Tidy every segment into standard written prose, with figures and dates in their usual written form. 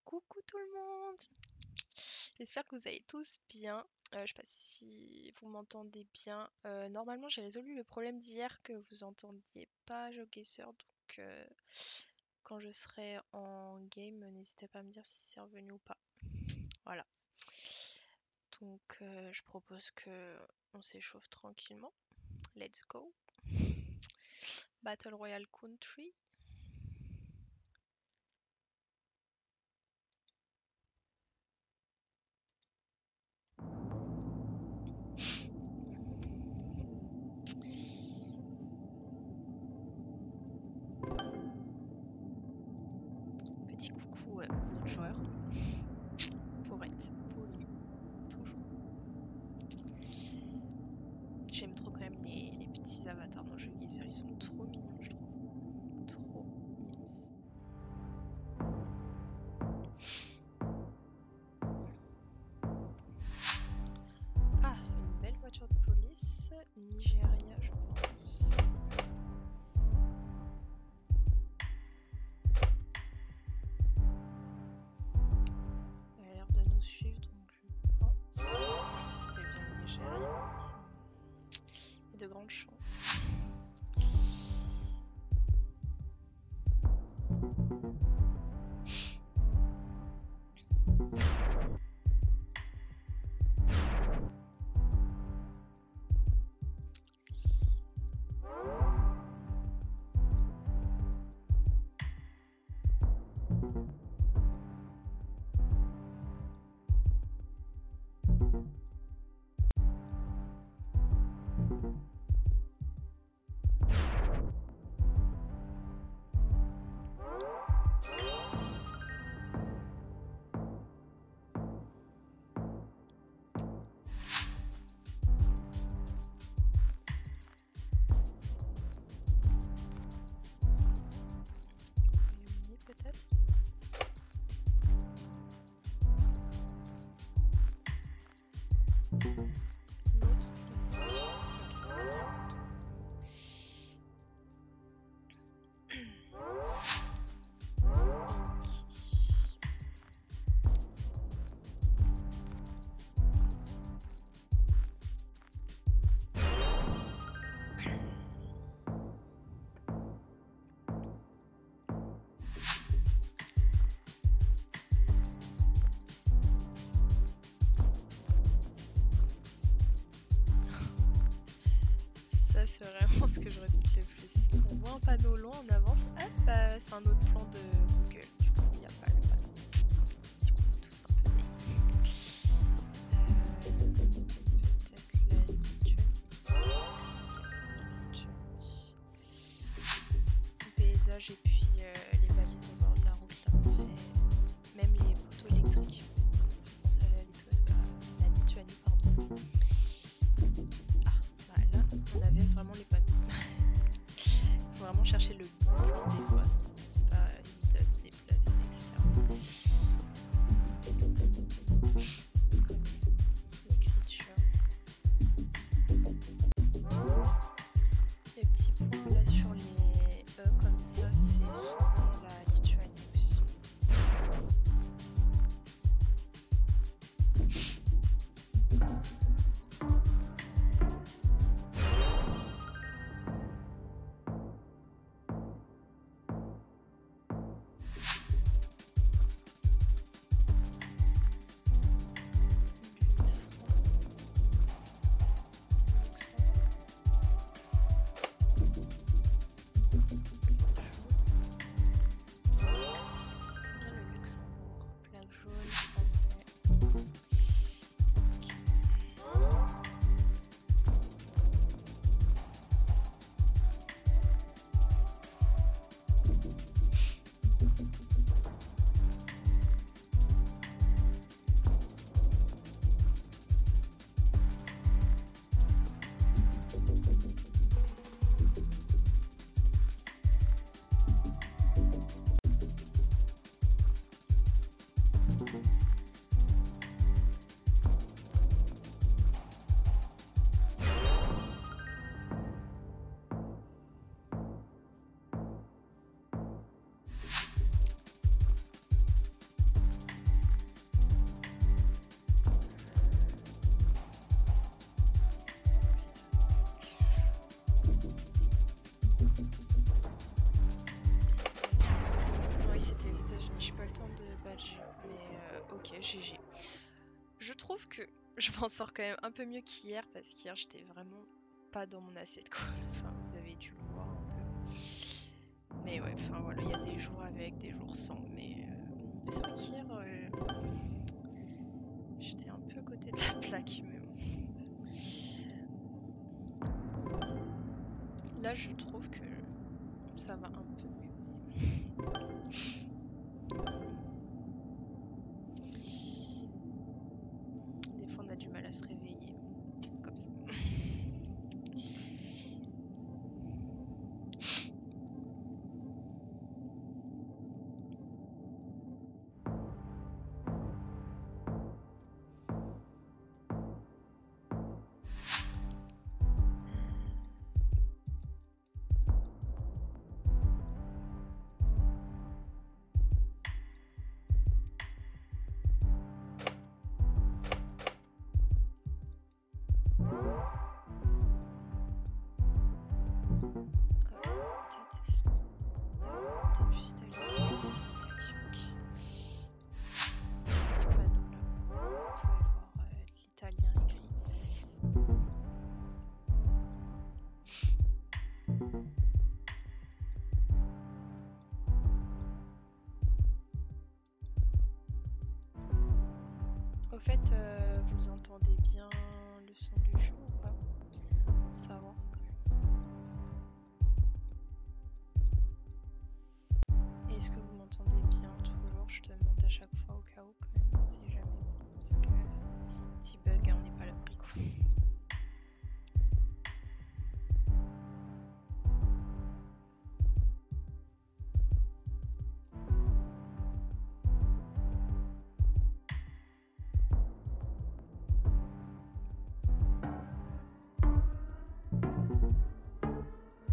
Coucou tout le monde! J'espère que vous allez tous bien. Je sais pas si vous m'entendez bien. Normalement, j'ai résolu le problème d'hier que vous entendiez pas Joguesseur. Donc, quand je serai en game, n'hésitez pas à me dire si c'est revenu ou pas. Voilà. Donc, je propose que on s'échauffe tranquillement. Let's go. Battle Royale Country. Petit coucou aux autres joueurs. Pour être poli, toujours. J'aime trop quand même les petits avatars dans Joguesseur, ils sont trop mignons, je trouve. Trop mignons. Ah, une belle voiture de police. Nigeria, je pense. Elle a l'air de nous suivre, donc je pense. Oui, c'était bien le Nigeria. Il y a de grandes chances. Peut-être. L'autre, ça c'est vraiment ce que j'aurais dit le plus. On voit un panneau long, on avance, hop, c'est un autre plan de Google. Du coup, il n'y a pas le panneau. Du coup, on est tous un peu nés. Peut-être la Lituanie. Paysage et puis les balises au bord de la route là, on fait même les poteaux électriques. Je pense à la Lituanie, pardon. Ah, bah là, on avait vraiment les panneaux. Faut vraiment chercher le bon plan des fois, pas hésiter à se 4G. Mais ok, GG. Je trouve que je m'en sors quand même un peu mieux qu'hier parce qu'hier j'étais vraiment pas dans mon assiette quoi. Enfin, vous avez dû le voir un peu. Mais ouais, enfin voilà, il y a des jours avec, des jours sans. Mais c'est vrai qu'hier j'étais un peu à côté de la plaque. Mais bon. Là, je trouve que ça va un peu mieux. Des fois, on a du mal à se réveiller. Comme ça. Au fait, vous entendez bien le son du jeu ou pas? Pour savoir quand même. Est-ce que vous m'entendez bien toujours? Je demande à chaque fois au cas où quand même, si jamais. Parce que petit bug, hein, on n'est pas à l'abri quoi.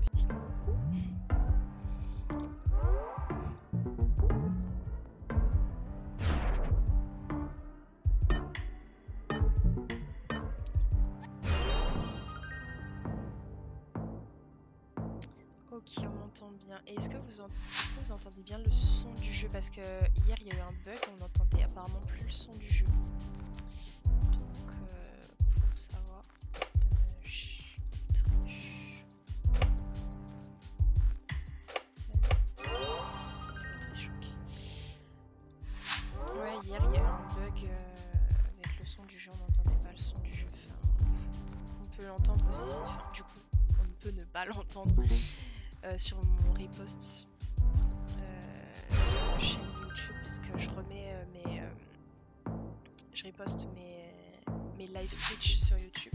Petit coucou. Ok, on m'entend bien. Et est-ce que vous entendez bien le son du jeu? Parce que hier il y a eu un bug, on n'entendait apparemment plus le son du jeu. Donc pour savoir, ouais, hier il y a eu un bug avec le son du jeu, on n'entendait pas le son du jeu. Enfin, on peut l'entendre aussi, enfin du coup on peut ne pas l'entendre. Sur mon repost sur la chaîne YouTube parce que je remets je reposte mes live Twitch sur YouTube.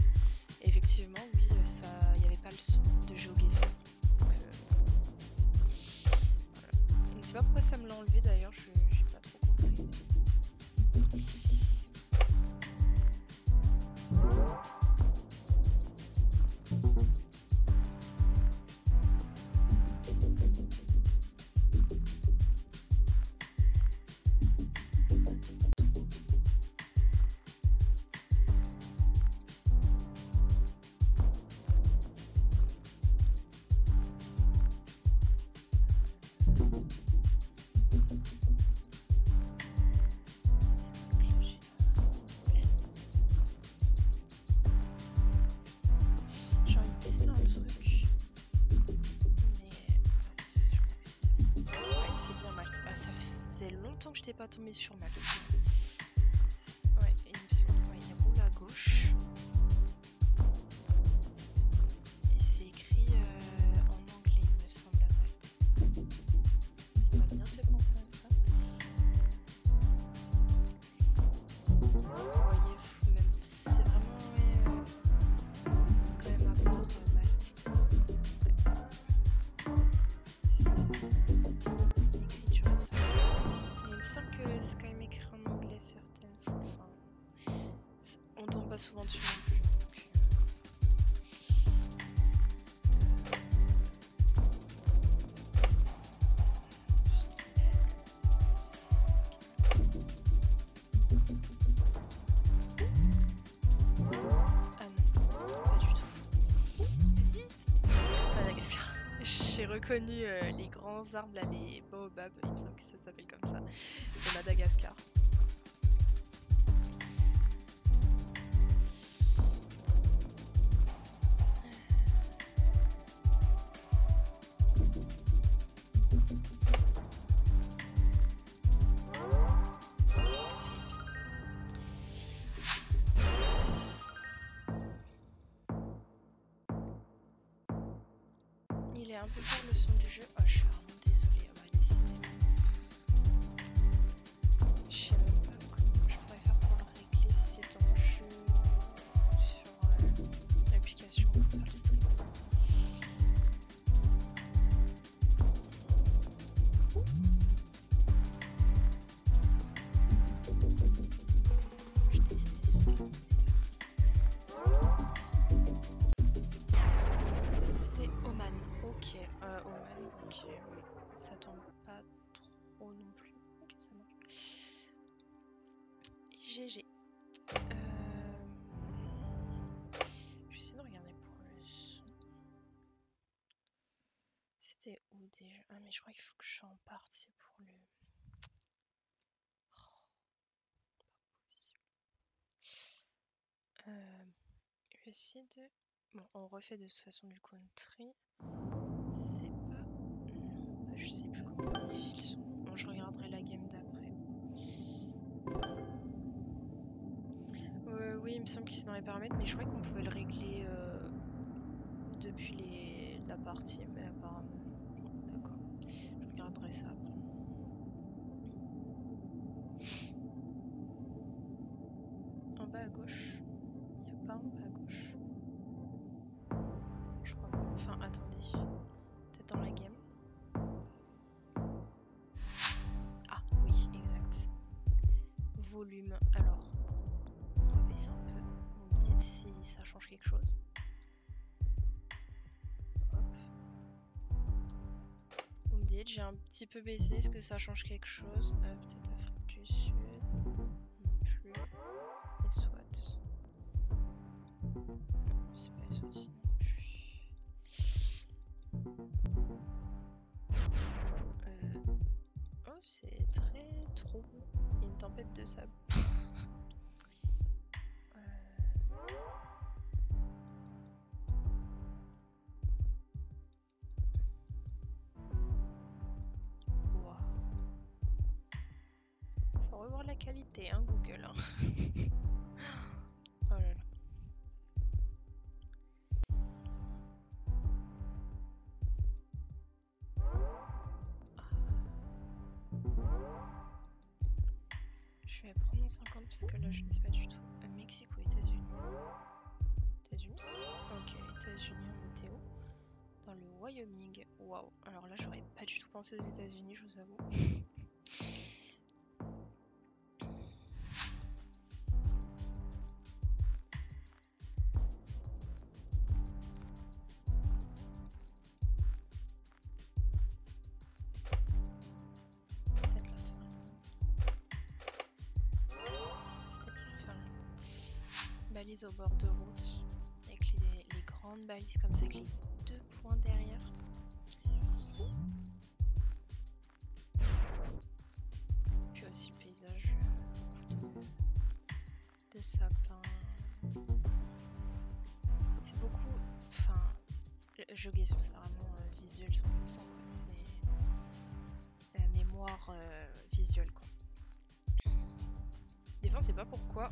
Et effectivement, oui, il n'y avait pas le son de Jogeson. Donc voilà. Je ne sais pas pourquoi ça me l'a enlevé d'ailleurs, j'ai pas trop compris. Pas tombé sur Malte. Ouais, il me semble. Ouais, il roule à gauche. Et c'est écrit en anglais, il me semble, à Malte. Ça m'a bien fait penser à ça. Vous voyez, même, c'est vraiment quand même à part Malte. L'écriture, ça. Il me semble que c'est quand même écrit en anglais certaines fois. Enfin, on tombe pas souvent dessus non plus. Ah non, pas du tout. Madagascar. J'ai reconnu les grands arbres là, les baobabs, il me semble que ça s'appelle comme ça, de Madagascar. Il est un peu fort le son du jeu. Oh, je suis vraiment désolée. On va laisser. Je sais même pas comment je pourrais faire pour le régler. C'est dans le jeu sur l'application pour faire le stream. Je testais ça. C'était Oman. Ok, Oman, ok, oui. Ça tombe pas trop non plus. Ok, ça marche. GG. Je vais essayer de regarder pour le son. C'était où déjà? Ah, mais je crois qu'il faut que je sois en partie pour le. Je vais essayer de. Bon, on refait de toute façon du country. C'est pas. Non, bah, je sais plus comment modifier le son. Bon, je regarderai la game d'après. Oui, il me semble que c'est dans les paramètres, mais je croyais qu'on pouvait le régler depuis la partie, mais apparemment. D'accord. Je regarderai ça après. En bas à gauche. Il n'y a pas en bas à gauche. Je crois pas. Enfin, attendez. Peut-être dans la game. Ah, oui, exact. Volume. Alors, on va baisser un peu. Vous me dites si ça change quelque chose. Hop. Vous me dites, j'ai un petit peu baissé. Est-ce que ça change quelque chose? Peut-être Afrique du Sud. Non plus. Et soit. C'est pas les outils non plus. Oh, c'est très trouble. Il y a une tempête de sable. Wow. Faut revoir la qualité, hein, Google. Hein. Oh là là. Je vais prendre mon 50 parce que là je ne sais pas du tout. Mexique ou États-Unis? États-Unis? Ok, États-Unis en météo. Dans le Wyoming. Waouh. Alors là j'aurais pas du tout pensé aux États-Unis, je vous avoue. Balises au bord de route avec les grandes balises comme ça avec les 2 points derrière. Puis aussi le paysage de sapins. C'est beaucoup. Enfin, je guesse, c'est vraiment visuel 100%. C'est la mémoire visuelle quoi. Des fois on sait pas pourquoi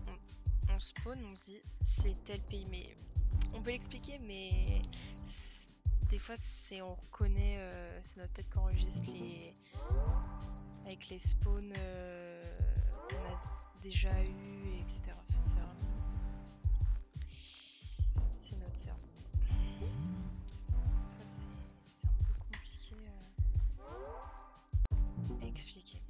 on spawn, on se dit c'est tel pays, mais on peut l'expliquer, mais des fois c'est on reconnaît, c'est notre tête qui enregistre avec les spawns qu'on a déjà eu, etc. C'est vraiment c'est notre cerveau. C'est un peu compliqué à expliquer.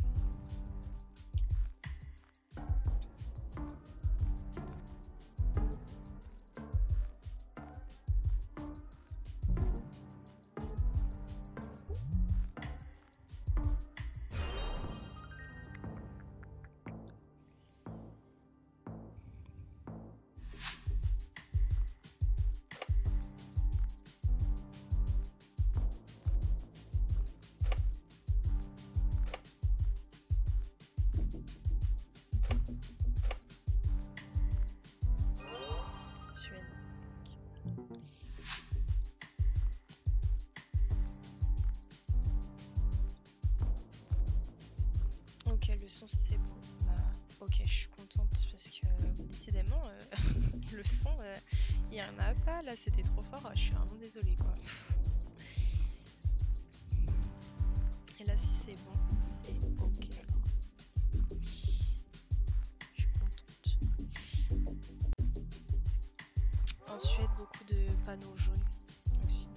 le son c'est bon. Ok, je suis contente parce que décidément le son il y en a pas là, c'était trop fort. Je suis vraiment désolée quoi. Et là si c'est bon, c'est ok alors. Je suis contente. En Suède, beaucoup de panneaux jaunes aussi.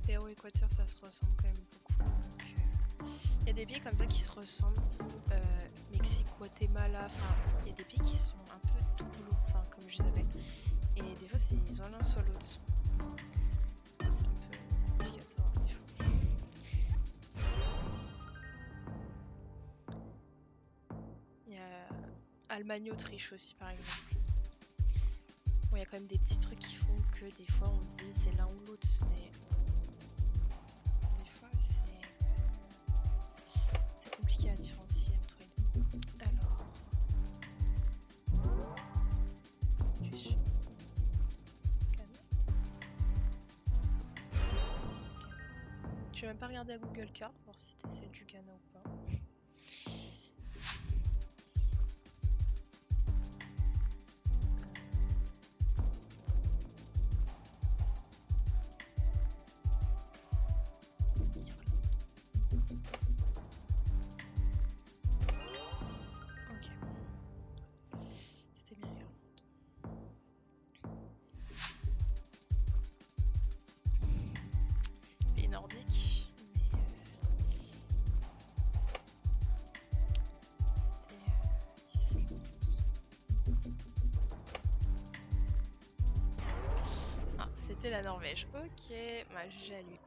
Pérou-Équateur, ça se ressemble quand même beaucoup. Il y a des pays comme ça qui se ressemblent. Mexique, Guatemala, enfin, il y a des pays qui sont un peu doublons, enfin, comme je les appelle. Et des fois, c'est soit l'un soit l'autre. C'est un peu compliqué à savoir des fois. Il y a Allemagne-Autriche aussi, par exemple. Bon, il y a quand même des petits trucs qui font que des fois on se dit c'est l'un ou l'autre, mais des fois c'est compliqué à différencier entre les deux. Alors, du sud, Ghana. Je vais même pas regarder à Google Card pour voir si c'était celle du Ghana ou pas. C'était la Norvège. Ok, bah, j'ai à lui.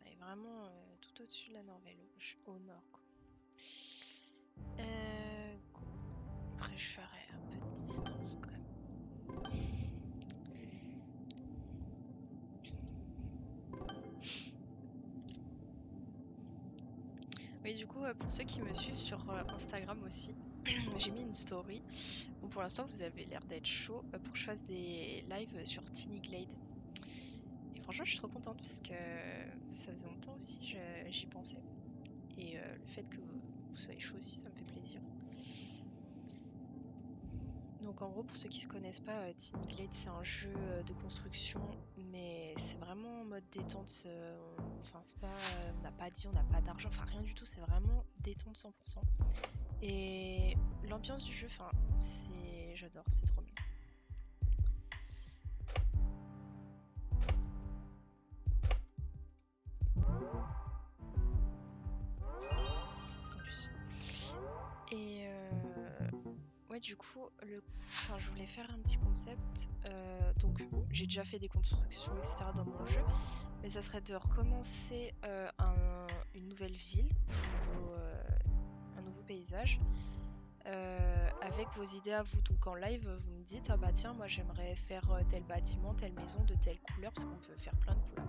Elle est vraiment tout au-dessus de la Norvège, au nord. Quoi. Après, je ferai un peu de distance quand même. Oui, du coup, pour ceux qui me suivent sur Instagram aussi, j'ai mis une story. Bon, pour l'instant, vous avez l'air d'être chaud pour que je fasse des lives sur Tiny Glade. Et franchement, je suis trop contente parce que ça faisait longtemps aussi, j'y pensais. Et le fait que vous soyez chaud aussi, ça me fait plaisir. Donc en gros, pour ceux qui ne connaissent pas, Tiny Glade, c'est un jeu de construction, mais c'est vraiment en mode détente. Enfin, c'est pas, on n'a pas de vie, on n'a pas d'argent, enfin rien du tout. C'est vraiment détente 100%. Et l'ambiance du jeu, enfin, j'adore, c'est trop bien. Et ouais, du coup, je voulais faire un petit concept. Donc, j'ai déjà fait des constructions, etc. dans mon jeu, mais ça serait de recommencer une nouvelle ville, un nouveau paysage, avec vos idées à vous. Donc, en live, vous me dites, ah bah tiens, moi j'aimerais faire tel bâtiment, telle maison de telle couleur, parce qu'on peut faire plein de couleurs.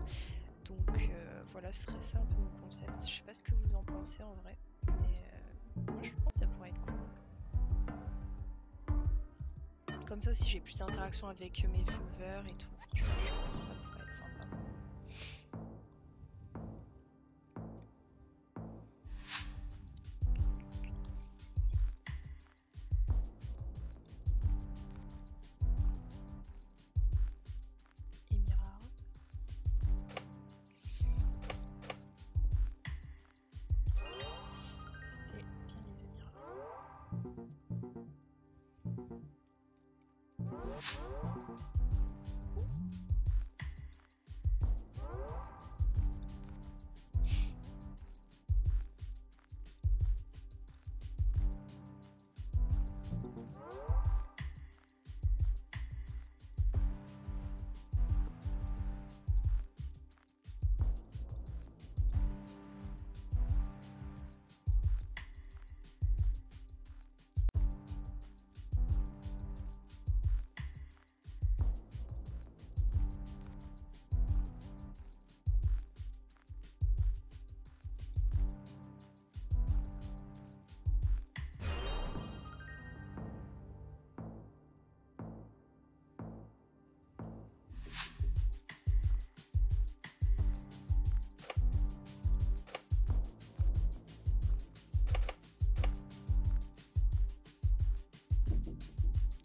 Donc, voilà, ce serait ça un peu mon concept. Je sais pas ce que vous en pensez en vrai. Mais, Ça pourrait être cool. Comme ça aussi j'ai plus d'interaction avec mes viewers et tout. Tu vois, je trouve que ça pourrait être sympa. Émirats. C'était bien les Émirats.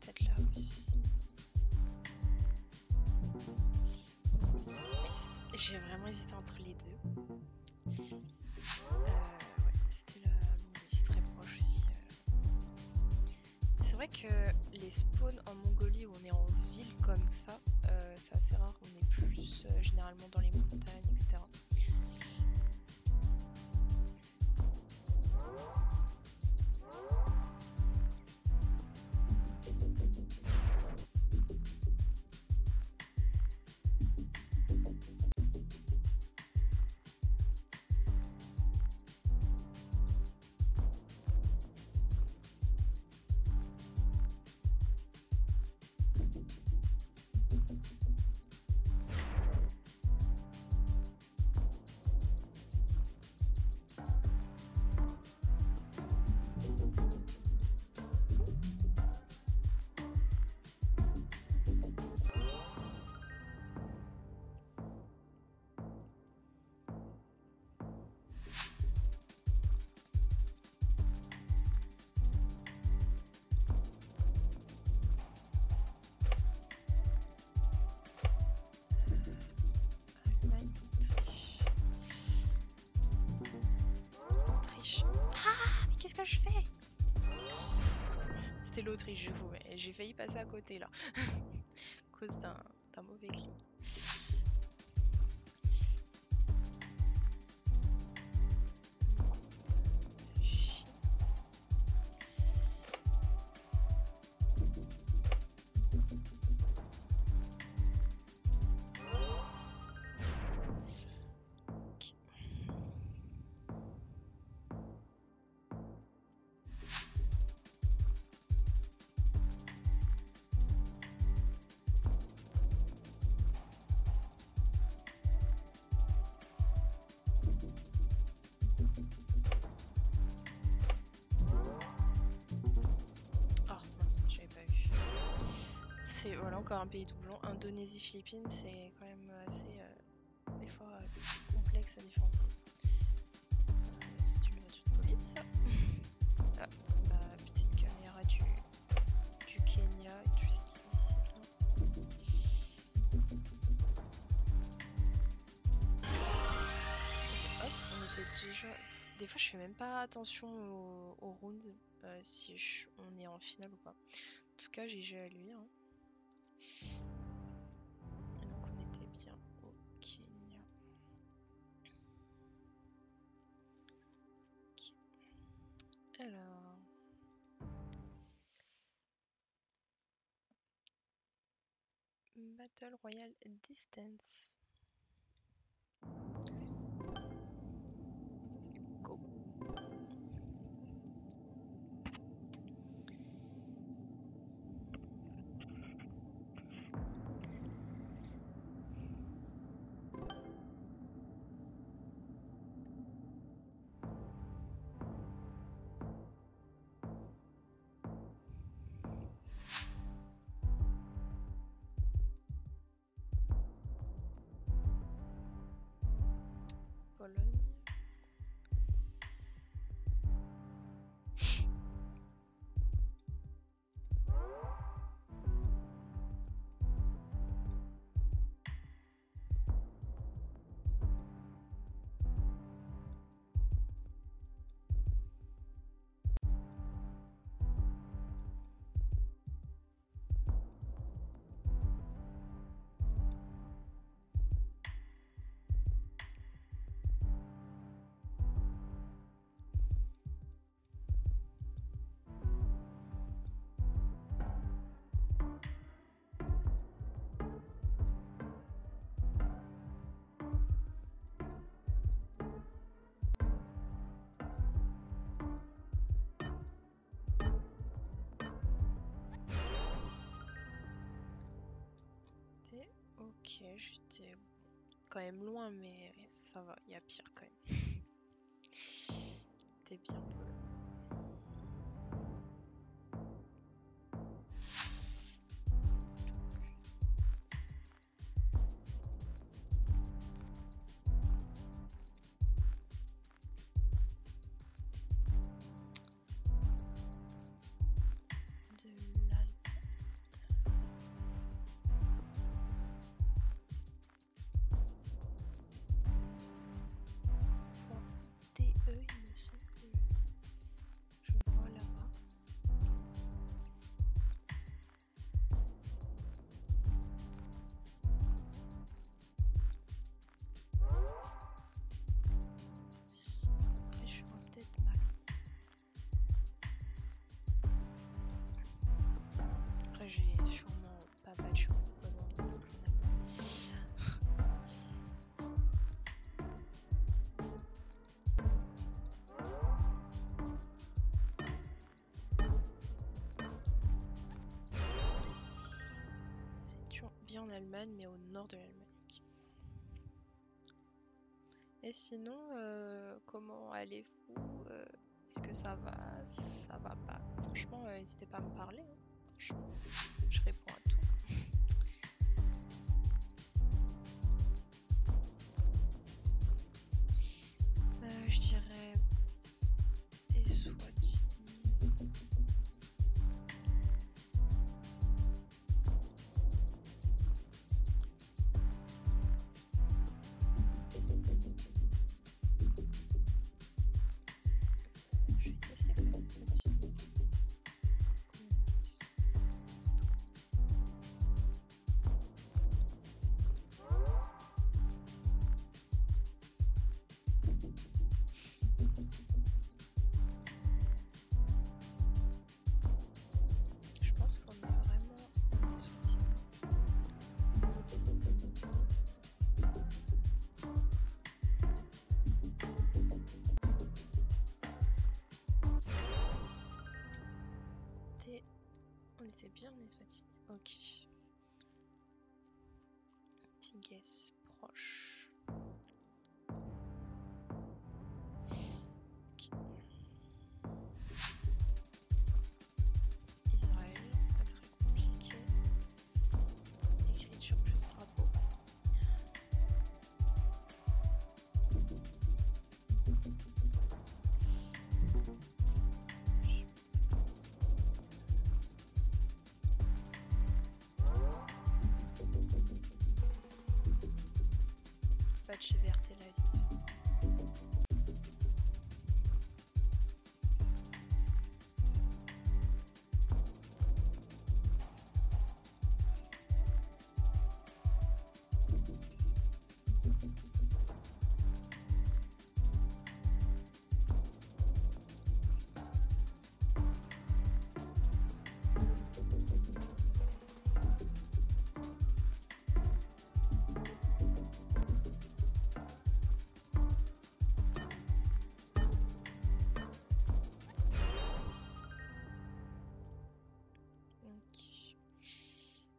Peut-être la Russie. J'ai vraiment hésité entre les deux. Ouais, c'était la Mongolie, très proche aussi. C'est vrai que les spawns en Mongolie où on est en ville comme ça, c'est assez rare. On est plus généralement dans les montagnes, etc. Qu'est-ce que je fais? C'était l'Autriche, je vous. J'ai failli passer à côté là, à cause d'un mauvais clic. C'est voilà, encore un pays doublon. Indonésie, Philippines, c'est quand même assez des fois complexe à défoncer. C'est une voiture de police. Ah, ma petite caméra du Kenya et tout ce qui est ici. Hop, on était déjà. Des fois, je fais même pas attention au round si on est en finale ou pas. En tout cas, GG à lui. Hein. Et donc, on était bien au Kenya. Okay. Alors. Battle Royale Distance. Go. Ok, j'étais quand même loin, mais ça va, il y a pire quand même. T'es bien bleu. De là. DE, il me semble que je vois là-bas. Après, je vois peut-être mal. Après, j'ai sûrement pas battu au bon endroit. C'est bien en Allemagne, mais au nord de l'Allemagne. Ok. Et sinon, comment allez-vous? Est-ce que ça va? Ça va pas? Franchement, n'hésitez pas à me parler, hein. Franchement, je réponds à tout. Je dirais Eswatini. Je vais tester quand même Eswatini. Je pense qu'on est vraiment Eswatini. On était bien en Eswatini. Ok. Petit guess proche. Ok. Israël, pas très compliqué. Écriture plus drapeau. Patch vers Tel Aviv.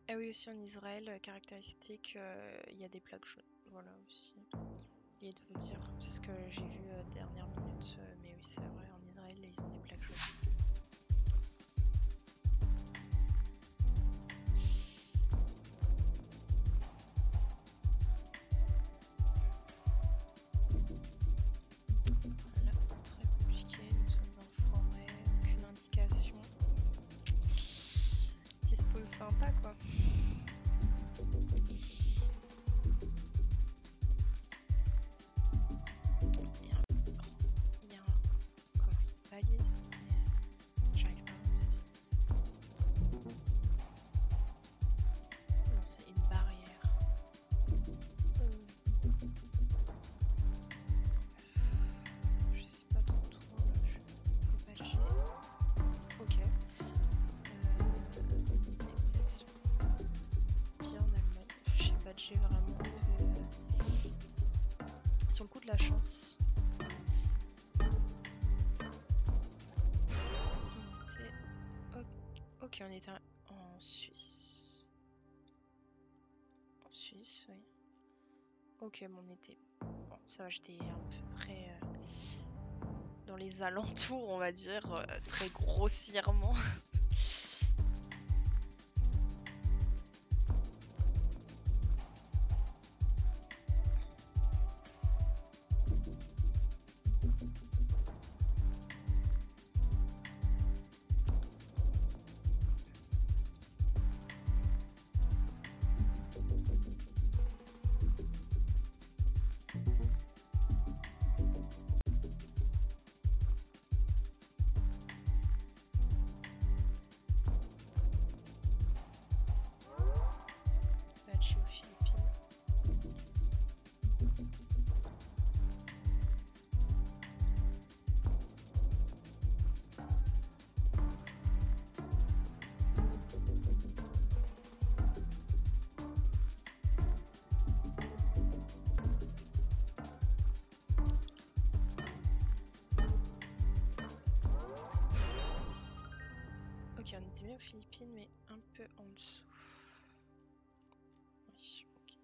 Ah oui, aussi en Israël, caractéristique, il y a des plaques jaunes. Voilà aussi. Oublié de vous dire, parce que j'ai vu dernière minute, mais oui, c'est vrai, en Israël, ils ont des plaques jaunes. Voilà, très compliqué, nous sommes en forêt, aucune indication. Petit spawn sympa quoi. Il y a une balise, mais j'arrive pas à avancer. Non, c'est une barrière. Je sais pas trop là, je vais propager. Ok. Peut-être bien en Allemagne. Je sais pas, j'ai vraiment sur le coup de la chance. Ok, on était en Suisse. En Suisse, plus, oui. Ok, bon, on était... Bon, ça va, j'étais à peu près dans les alentours, on va dire, très grossièrement. Match aux Philippines. Ok, on était bien aux Philippines, mais un peu en dessous. Oui, ok.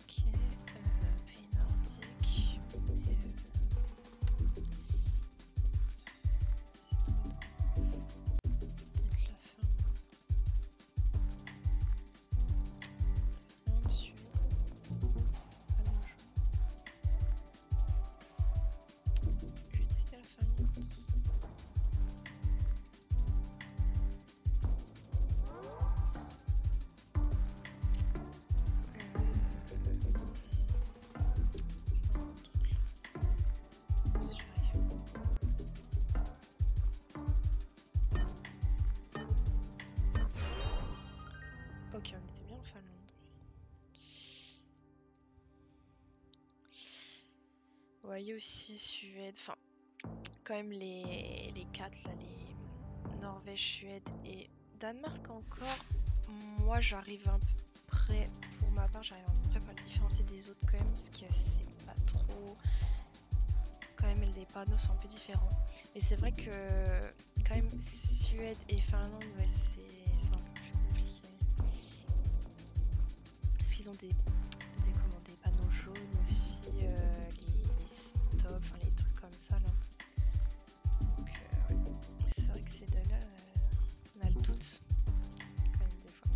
Ok, pays nordique, mais c'est trop dans ça. Peut-être la Finlande. Finlande, Suède, pas nos jours. Je vais tester la Finlande. Si j'arrive. Ok, on était bien en Finlande. Vous voyez aussi Suède, enfin quand même les quatre là, les Norvège, Suède et Danemark encore. Moi j'arrive à peu près, pour ma part j'arrive à peu près pas le différencier des autres quand même, parce que c'est pas trop, quand même les panneaux sont un peu différents. Mais c'est vrai que quand même Suède et Finlande, ouais, c'est un peu plus compliqué. Parce qu'ils ont des panneaux jaunes aussi, les stops, enfin les trucs comme ça là. Donc ouais. C'est vrai que ces deux-là, on a le doute quand même des fois.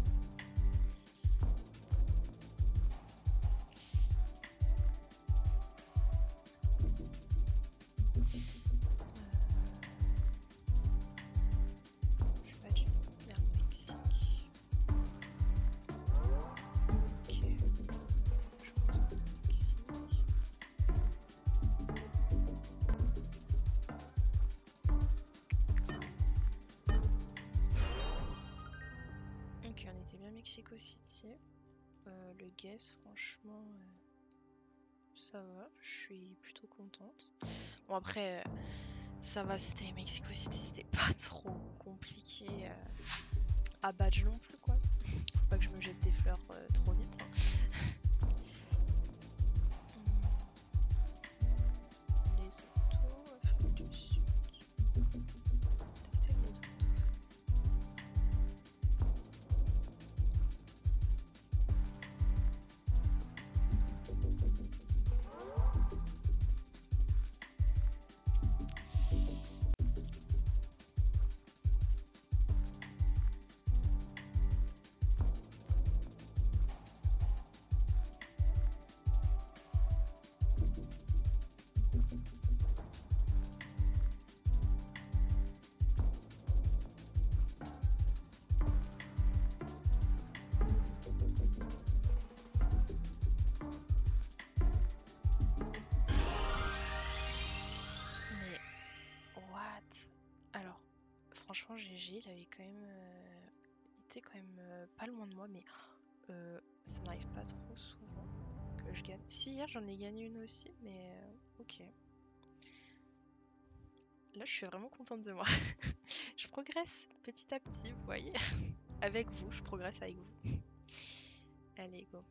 Je suis pas du vers le Mexique. Ok, je pense qu'on est au Mexique. Ok, on était bien Mexico City. Le guess, franchement, ça va. Je suis plutôt contente. Bon, après, ça va, c'était Mexico City, c'était pas trop compliqué à badge non plus, quoi. Faut pas que je me jette des fleurs trop vite, hein. Les autos, Afrique du Sud. Tester les autos. Mais what? Alors, franchement, GG, il avait quand même il était quand même pas loin de moi, mais ça n'arrive pas trop souvent que je gagne. Si, hier j'en ai gagné une aussi, mais ok. Là, je suis vraiment contente de moi. Je progresse petit à petit, vous voyez. Avec vous, je progresse avec vous. Allez, go.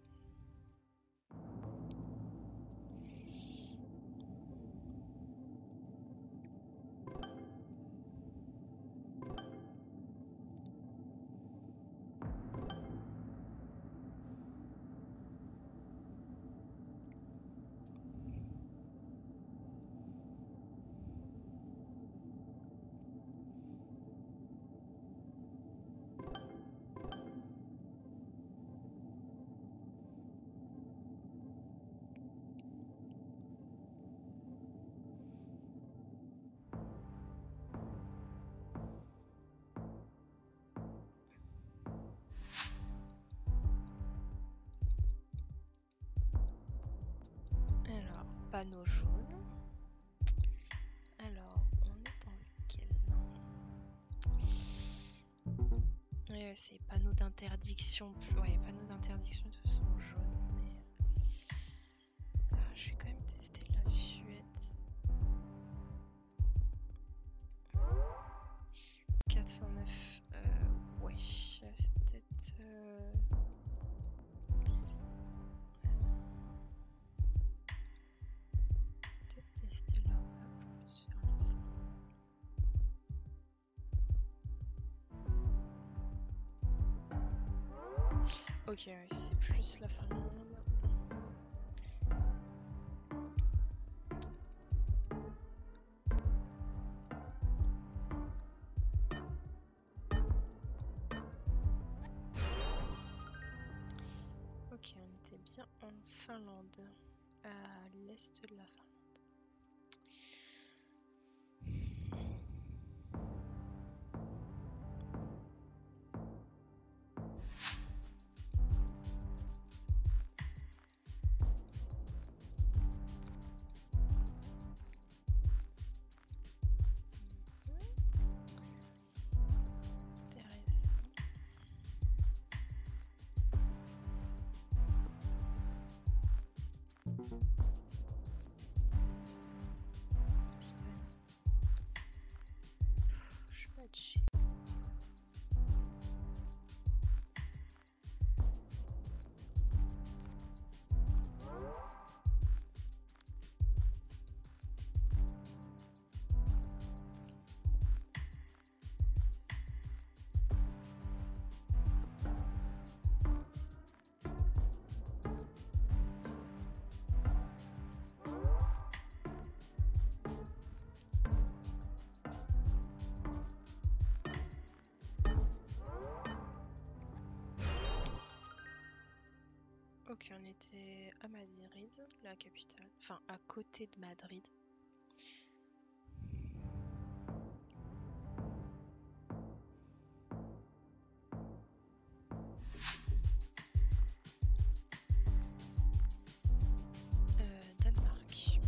Alors, panneau jaune. Alors, on est dans lequel? Ouais, c'est panneau d'interdiction. Ouais, panneau d'interdiction de sont jaunes, mais je vais quand même tester la Suède. 409. Ouais, c'est peut-être. Peut-être tester là-bas pour plus vers la fin. Ok, ouais, c'est plus la Finlande. Ok, on était bien en Finlande, à l'est de la Finlande. Intéressant. Je suis pas de chez. Ok, on était à Madrid, la capitale, enfin à côté de Madrid. Danemark.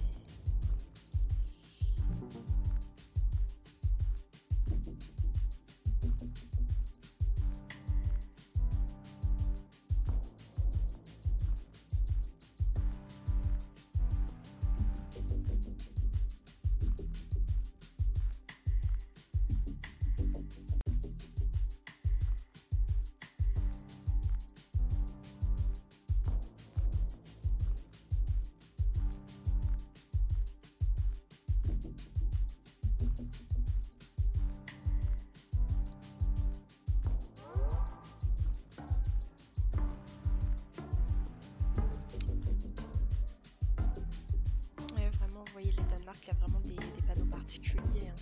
Ouais, vraiment, vous voyez, le Danemark, il y a vraiment des panneaux particuliers. Hein.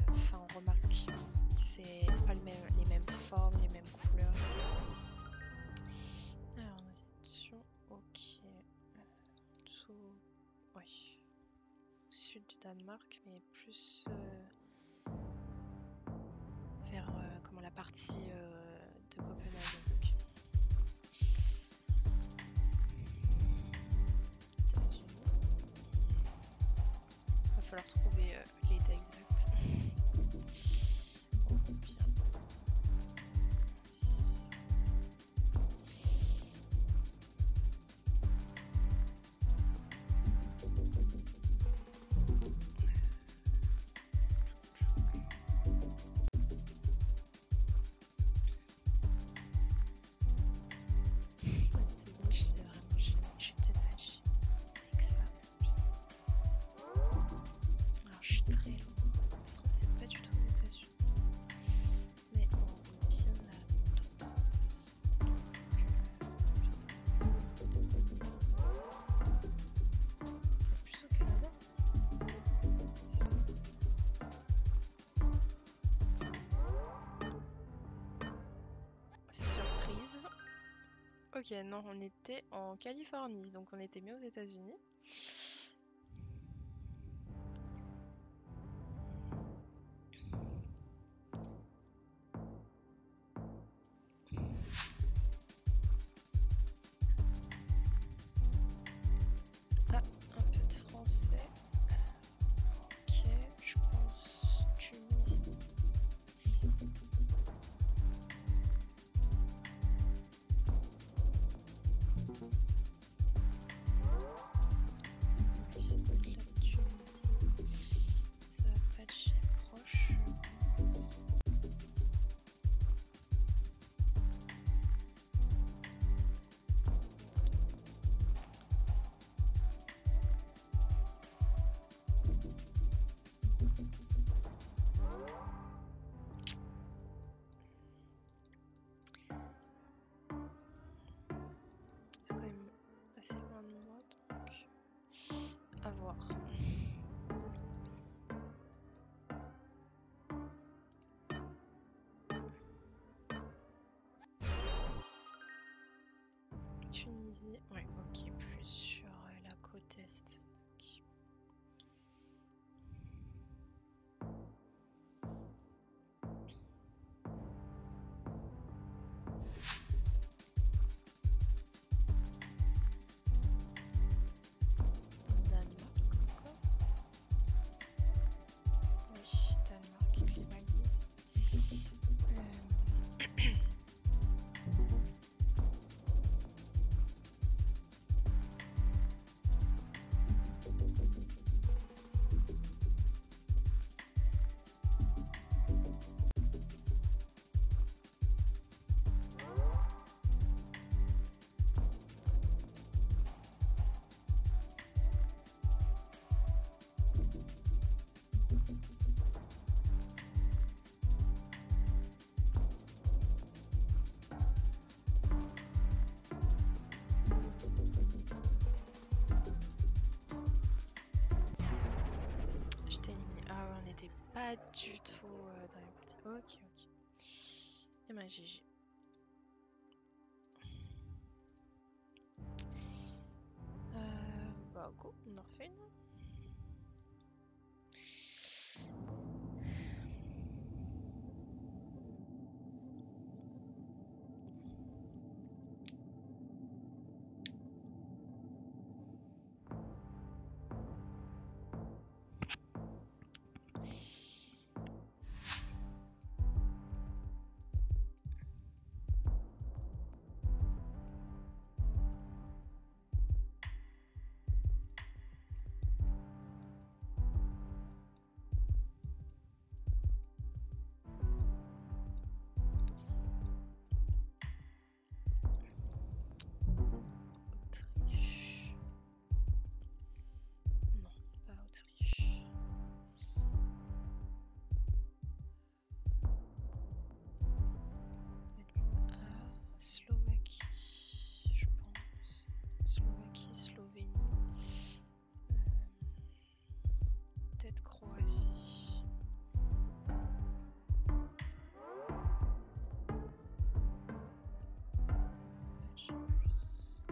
Enfin, on remarque, c'est pas les mêmes formes, les mêmes couleurs, etc. Alors, nous étions, ok, tout, ouais, au sud du Danemark, mais plus vers comment la partie de Copenhague. Il va falloir trouver l'état exact. Oh, bien. Ok, non, on était en Californie, donc on était mieux aux États-Unis. Ah, un peu de français. Ok, je pense Tunisie. La Tunisie. Ça va pas être chez proche, je pense. C'est quand même assez loin de moi, donc à voir. Tunisie, ouais, ok, plus sur la côte est. Ok. Danemark encore. Oui, Danemark avec les valises. J'étais éliminée. Ah ouais, on n'était pas du tout dans les parties. Ok, ok. Et ben GG. Bah go, on en refait une. Autriche. Non, pas Autriche. Slovaquie, je pense. Slovaquie, Slovénie. Peut-être Croatie. J'ai plus.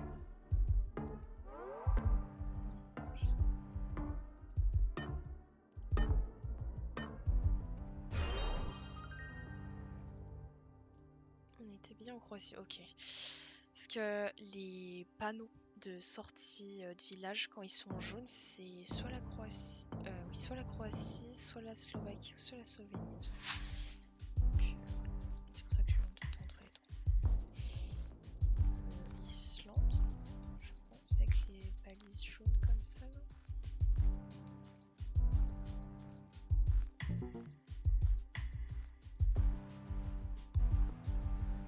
On était bien en Croatie, ok. Parce que les panneaux de sortie de village, quand ils sont jaunes, c'est soit la Croatie, oui, soit la Croatie, soit la Slovaquie ou soit la Slovénie. Il me semble. Donc, c'est pour ça que je suis en doute entre les trois. Islande, je pense, avec les balises jaunes comme ça. Là.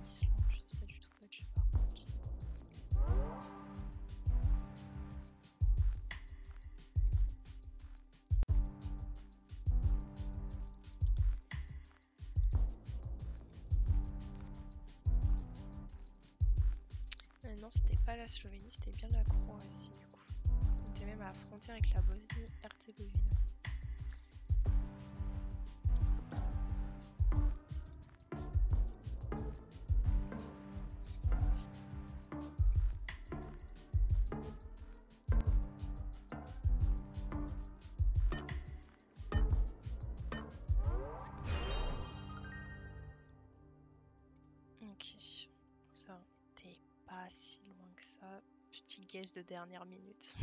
Islande, je sais pas du tout quoi tu par contre. Non, c'était pas la Slovénie, c'était bien la Croatie du coup. On était même à la frontière avec la Bosnie-Herzégovine. Ok. Ça t'es pas si loin que ça. Petit guess de dernière minute.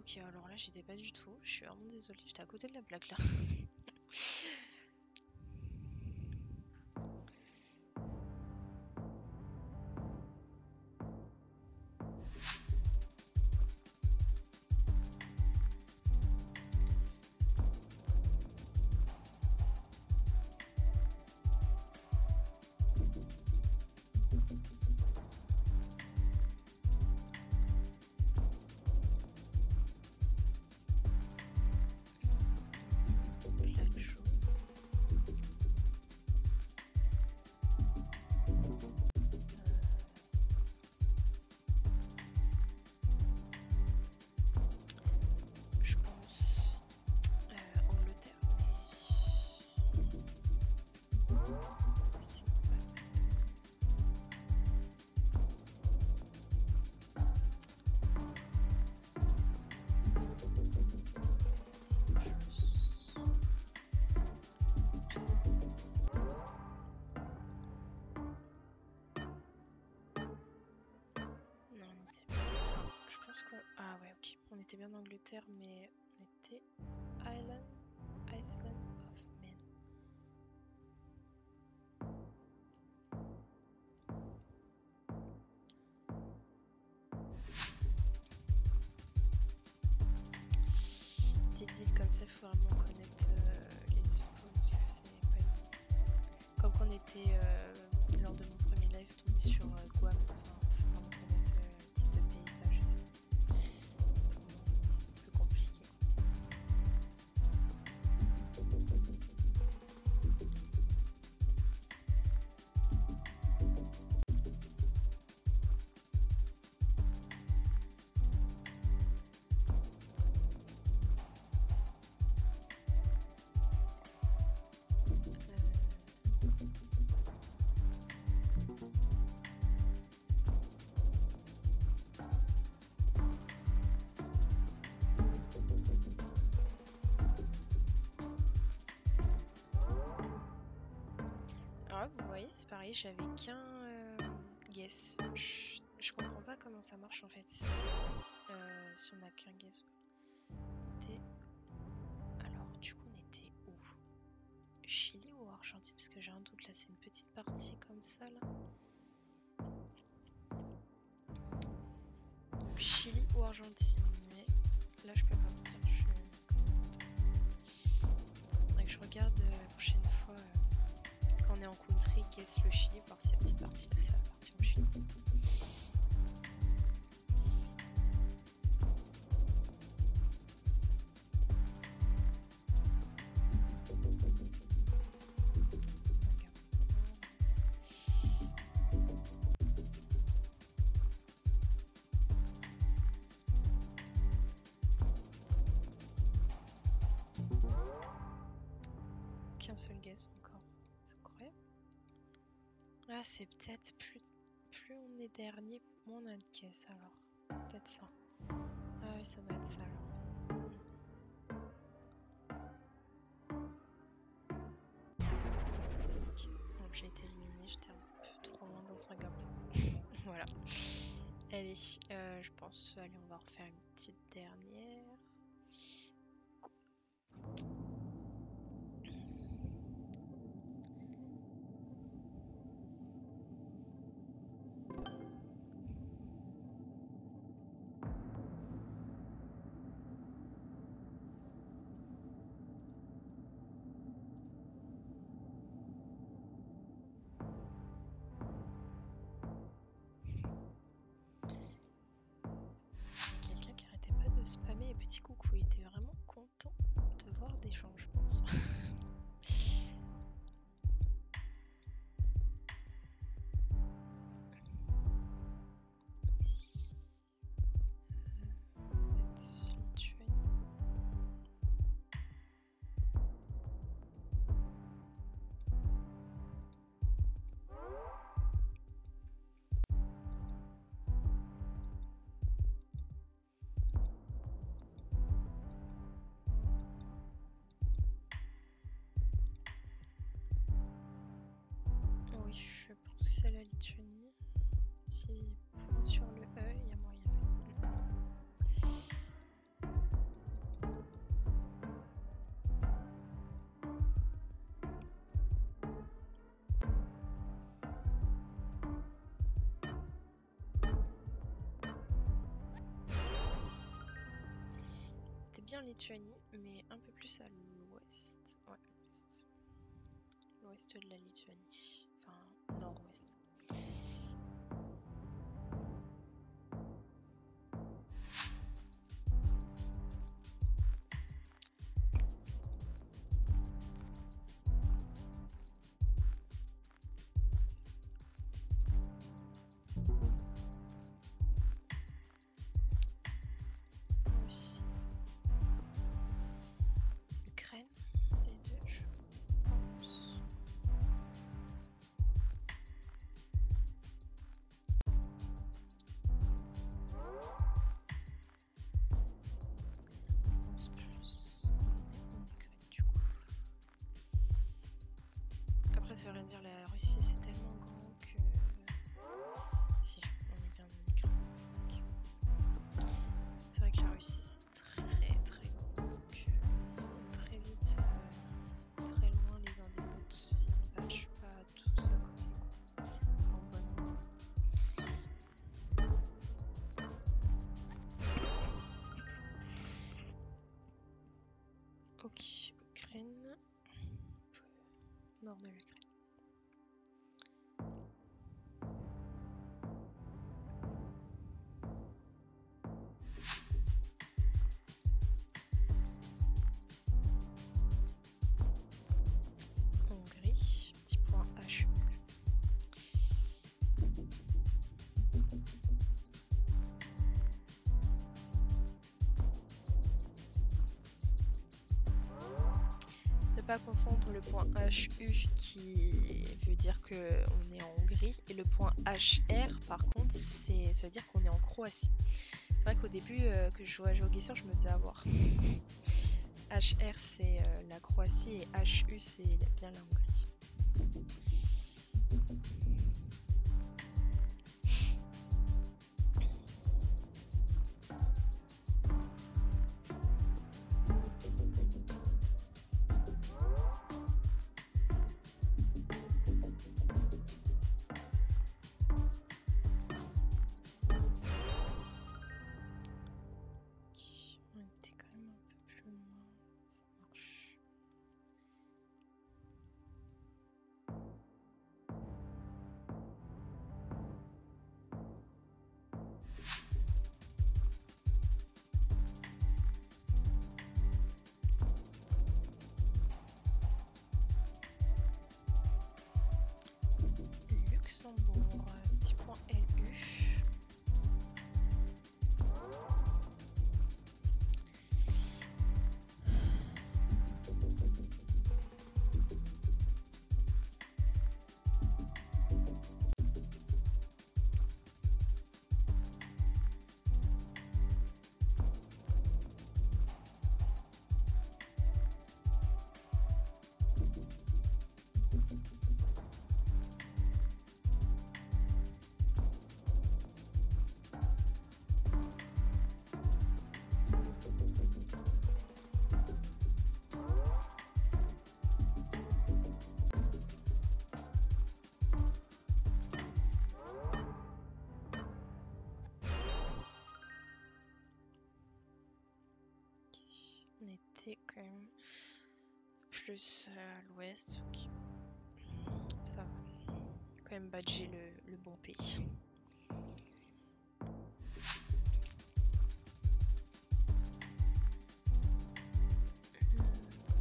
Ok, alors là j'étais pas du tout, je suis vraiment désolée, j'étais à côté de la plaque là. Ah ouais, ok. On était bien en Angleterre, mais on était Island of Man. Petites îles comme ça, il faut vraiment connaître les spots, parce que c'est pas évident. Comme quand on était lors de mon premier live tombé sur Guam, enfin, faut vraiment connaître le type de paysage, c'est un peu compliqué. Alors là, vous voyez, c'est pareil, j'avais qu'un guess. Je comprends pas comment ça marche en fait. Si on a qu'un guess. Alors, du coup, on était où? Chili ou Argentine? Parce que j'ai un doute là, c'est une petite partie comme ça là. Donc, Chili ou Argentine? Mais là, je peux pas vous dire. Faudrait que je regarde la prochaine fois quand on est en country, guess le Chili, voir si la petite partie là, c'est la partie au Chili. 'un seul guess encore. C'est incroyable. Ah, c'est peut-être plus on est dernier, moins on a de guess alors. Peut-être ça. Ah oui, ça doit être ça alors. Ok. Bon, j'ai été éliminée, j'étais un peu trop loin dans Singapour. Voilà. Allez, je pense, allez, on va refaire une petite dernière. petit point sur le E, il y a moyen. C'était bien Lituanie, mais un peu plus à l'ouest. Ouais, l'ouest. L'ouest de la Lituanie. Enfin, nord-ouest. Russie. Ukraine, des deux, je pense. Je pense plus qu'on est en Ukraine du coup. Après, ça veut rien dire, la Russie c'est tellement grand que. Si, on est bien en Ukraine. Ok. C'est vrai que la Russie c'est très très grand. Donc, très vite, très loin les uns des autres si on ne matche pas tous à côté quoi. En bon ordre. Ok, Ukraine. Nord de l'Ukraine. Hongrie, petit point H. Ne pas confondre le point HU qui veut dire qu'on est en Hongrie et le point HR par contre ça veut dire qu'on est en Croatie. C'est vrai qu'au début que je jouais à GeoGuessr je me faisais avoir. HR c'est la Croatie et HU c'est bien la Hongrie. On était quand même un peu plus loin. Ça marche. Luxembourg, petit point LU. On était quand même plus à l'ouest. Ok. Ça va. Quand même badger le bon pays.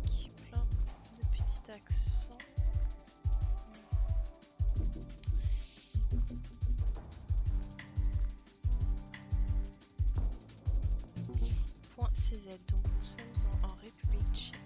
Ok, plein de petits accents. Point CZ, donc nous sommes en République tchèque.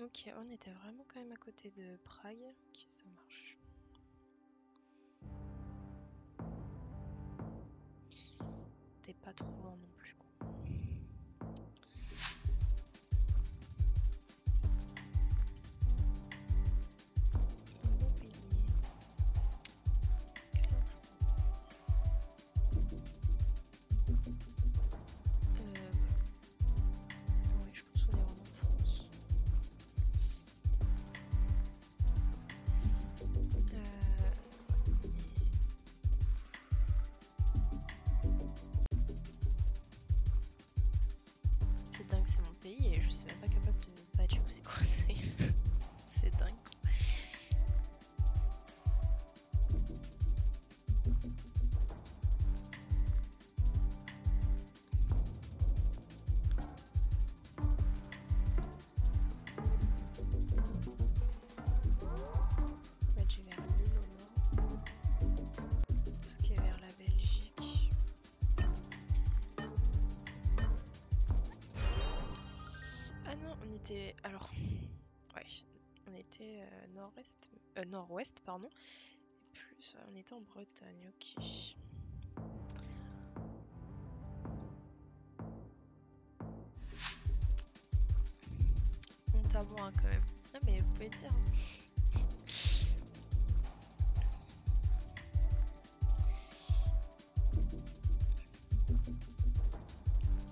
Ok, on était vraiment quand même à côté de Prague. Ok, ça marche. T'es pas trop loin non plus, quoi. Immobilier. Écrit en français. Ouais, je pense qu'on est vraiment en France. C'est dingue, c'est mon pays et je suis même pas capable de badger où c'est coincé. C'est dingue. Badger vers l'île au nord. Tout ce qui est vers la Belgique. Ah non, on était. Alors. Ouais. On était nord-est. Nord-ouest, pardon. Et plus, on était en Bretagne, ok. Honte à moi hein, quand même. Ah mais vous pouvez dire.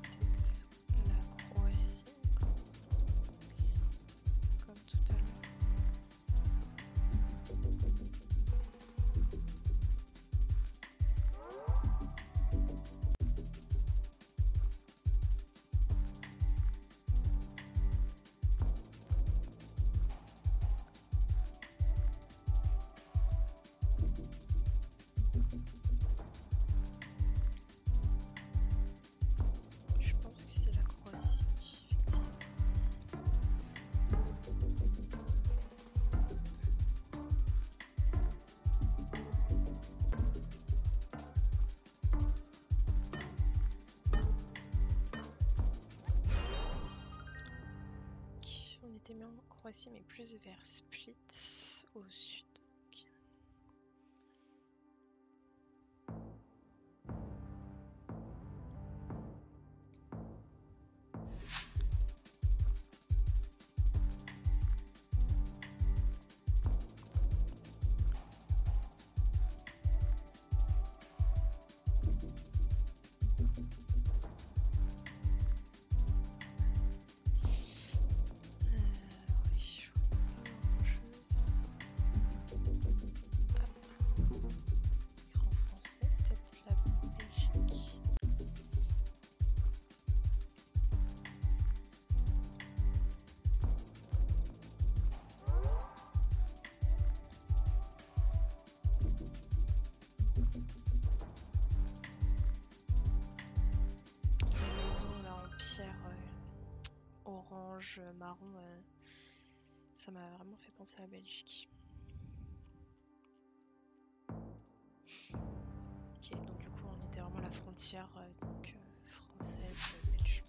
Peut-être la Croatie encore. Comme tout à l'heure. Je pense que c'est la Croatie, effectivement. Ok, on était mis en Croatie, mais plus vers Split, au sud. Ok. Oui, je vois pas grand-chose. Écrit en français, peut-être la Belgique. Les maisons là en pierre orange, marron, ça m'a vraiment fait penser à la Belgique. Ok, donc du coup on était vraiment à la frontière donc, française, belge.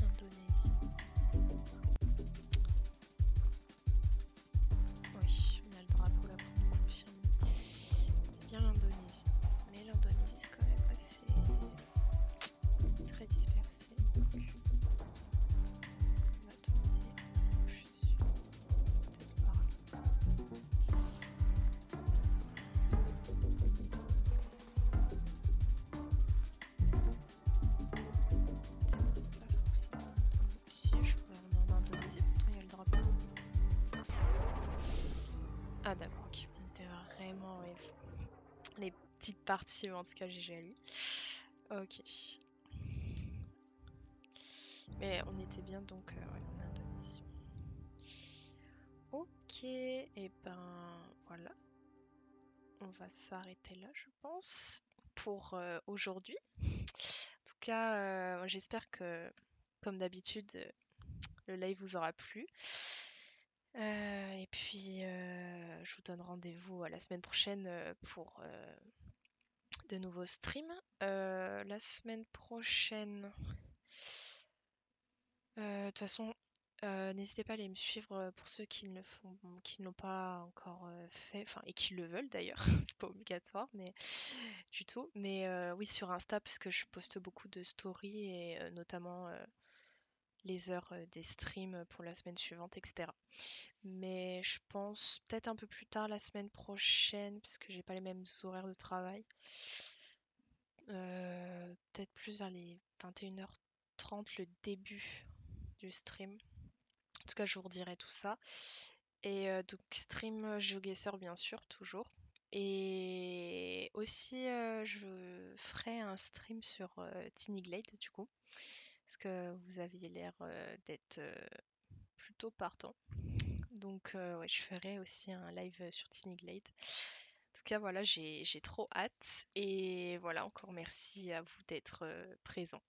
Indonésie. Oui, on a le drapeau là pour nous confirmer. C'est bien l'Indonésie. Mais l'Indonésie c'est quand même assez très dispersé. Donc on va tenter peut-être par là. Pas forcément en Indonésie. Si, je crois qu'on est en Indonésie, pourtant il y a le drapeau. Ah d'accord, ok. On était vraiment ouais, les petites parties, en tout cas j'ai déjà lu. Ok. Mais on était bien donc ouais, en Indonésie. Ok, et ben voilà. On va s'arrêter là, je pense. pour aujourd'hui. En tout cas, j'espère que, comme d'habitude, le live vous aura plu. Et puis, je vous donne rendez-vous à la semaine prochaine pour de nouveaux streams. La semaine prochaine, de toute façon, n'hésitez pas à aller me suivre pour ceux qui ne l'ont pas encore fait, enfin, et qui le veulent d'ailleurs. C'est pas obligatoire, mais du tout. Mais oui, sur Insta, parce que je poste beaucoup de stories et notamment les heures des streams pour la semaine suivante, etc. Mais je pense peut-être un peu plus tard la semaine prochaine, parce que j'ai pas les mêmes horaires de travail. Peut-être plus vers les 21h30, le début du stream. En tout cas, je vous redirai tout ça. Et donc, stream GeoGuessr, bien sûr, toujours. Et aussi, je ferai un stream sur Tiny Glade, du coup. Parce que vous aviez l'air d'être plutôt partant. Donc, ouais, je ferai aussi un live sur Tiny Glade. En tout cas, voilà, j'ai trop hâte. Et voilà, encore merci à vous d'être présents.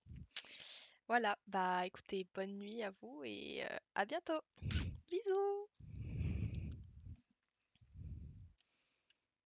Voilà, bah écoutez, bonne nuit à vous et à bientôt. Bisous!